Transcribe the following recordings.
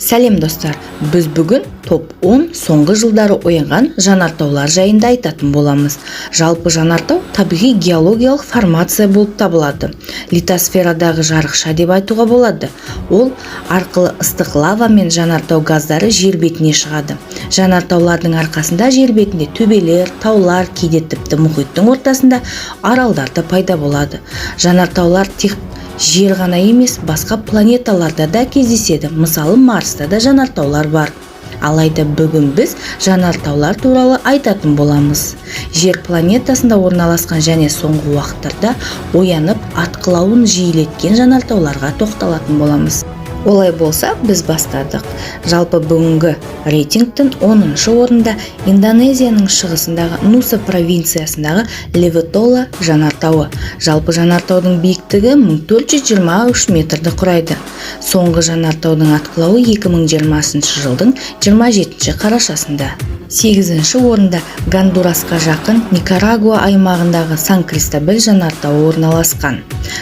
Сәлем достар, біз бүгін топ 10 соңғы жылдары оянған жанартаулар жайында айтатын боламыз. Жалпы жанартау табиғи геологиялық формация болып табылады. Литосферадағы жарықша деп айтуға болады. Ол арқылы ыстық лава мен жанартау газдары жер бетіне шығады. Жанартаулардың арқасында жер бетінде төбелер, таулар, кейде тіпті мұхиттың ортасында аралдар да пайда болады. Жанартаулар тек жер ғана емес, басқа планеталарда да кездеседі. Мысалы, Марста да жанартаулар бар. Алайда бүгін біз жанартаулар туралы айтатын боламыз. Жер планетасында орналасқан және соңғы уақыттарда оянып атқылауын жиілеткен жанартауларға тоқталатын боламыз. Олай болса, біз бастадық. Жалпы бүгінгі рейтингтің 10-шы орында Индонезияның шығысындағы Нуса провинциясындағы Левотола жанартауы. Жалпы жанартаудың биіктігі 1423 метрді құрайды. Соңғы жанартаудың атқылауы 2020 жылдың 27 қарашасында. 8-ші орында Гондурасқа жақын Никарагуа аймағындағы Сан-Кристобель жанартауы орналасқан.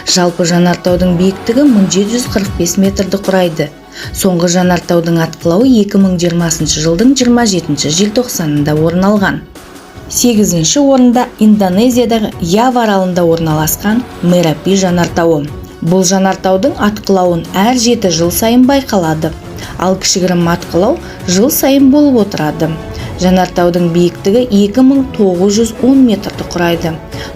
Жалпы жанартаудың биіктігі 1745 метрді құрайды. Соңғы жанартаудың атқылауы 2020 жылдың 27 желтоқсанында орын алған. 8-ші орында Индонезиядағы Ява аралында орналасқан Мерапи жанартауы. Бұл жанартаудың атқылауын әр 7 жыл сайын байқалады, ал кішігірім атқылау жыл сайын болып отырады. Жанартаудың биіктігі 2910 метрді құрайды.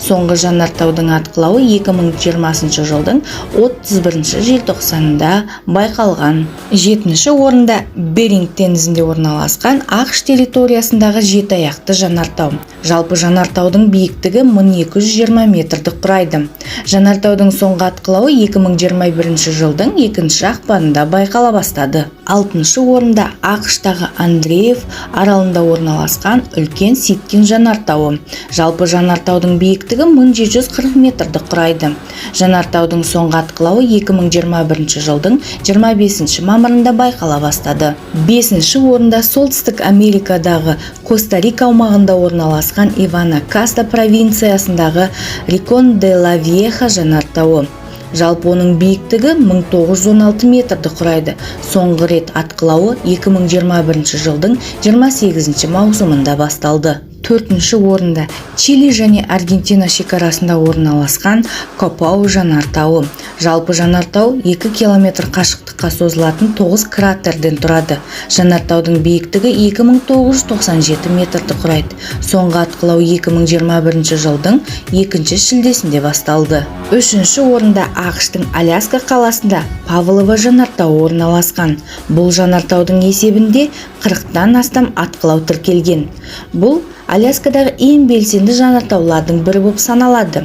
Соңғы жанартаудың атқылауы 2020 жылдың 31 желтоқсанында байқалған. 7-ші орында Беринг теңізінде орналасқан ақш территориясындағы жетаяқты жанартау. Жалпы жанартаудың биіктігі 1220 метрді құрайды. Жанартаудың соңғы атқылауы 2021 жылдың 2 ақпанында байқала бастады. 6-шы орында ақштағы Андреев аралында орналасқан үлкен Ситкин жанартауы. Жалпы жанартаудың биіктігі 1740 метрді құрайды. Жанартаудың соңғы атқылауы 2021 жылдың 25 мамырында байқала бастады. 5-ші орында Солтүстік Америкадағы Коста-Рика аумағында орналасқан Ивана Каста провинциясындағы Рикон де ла Вьеха жанартауы. Жалпы оның биіктігі 1916 метрді құрайды. Соңғы рет атқылауы 2021 жылдың 28 маусымында басталды. 4-ші орында Чили және Аргентина шекарасында орналасқан Копау жанартауы. Жалпы жанартау 2 километр қашықтыққа созылатын 9 кратерден тұрады. Жанартаудың биіктігі 2997 метрді құрайды. Соңғы атқылау 2021 жылдың 2 шілдесінде басталды. 3-ші орында ақштың Аляска қаласында Павлова жанартауы орналасқан. Бұл жанартаудың есебінде 40-тан астам атқылау тіркелген. Бұл Аляскадағы ең белсенді жанартаулардың бірі болып саналады.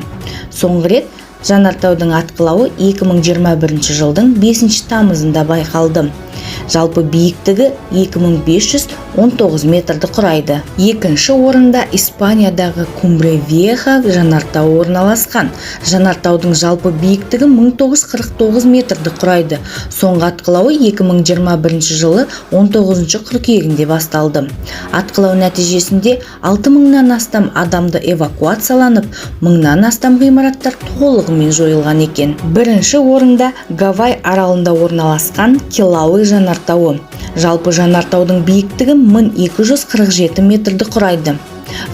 Соңғы рет жанартаудың атқылауы 2021 жылдың 5 тамызында байқалды. Жалпы биіктігі 2519 метрді құрайды. 2-ші орында Испаниядағы Кумбре Вьеха жанартауы орналасқан. Жанартаудың жалпы биіктігі 1949 метрді құрайды. Соңғы атқылауы 2021 жылы 19 қыркүйегінде басталды. Атқылау нәтижесінде 6000-нан астам адамды эвакуацияланып, 1000-нан астам ғимараттар толығымен жойылған екен. 1-ші орында Гавай аралында орналасқан Килауи жанартауы. Жалпы жанартаудың биіктігі 1247 метрді құрайды.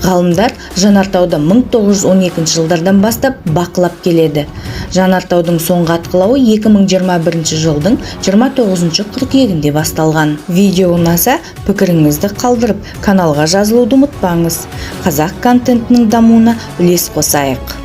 Ғалымдар жанартауды 1912 жылдардан бастап бақылап келеді. Жанартаудың соңғы атқылауы 2021 жылдың 29 қыркүйегінде басталған. Видео ұнаса, пікіріңізді қалдырып, каналға жазылуды ұмытпаңыз. Қазақ контентінің дамуына үлес қосайық.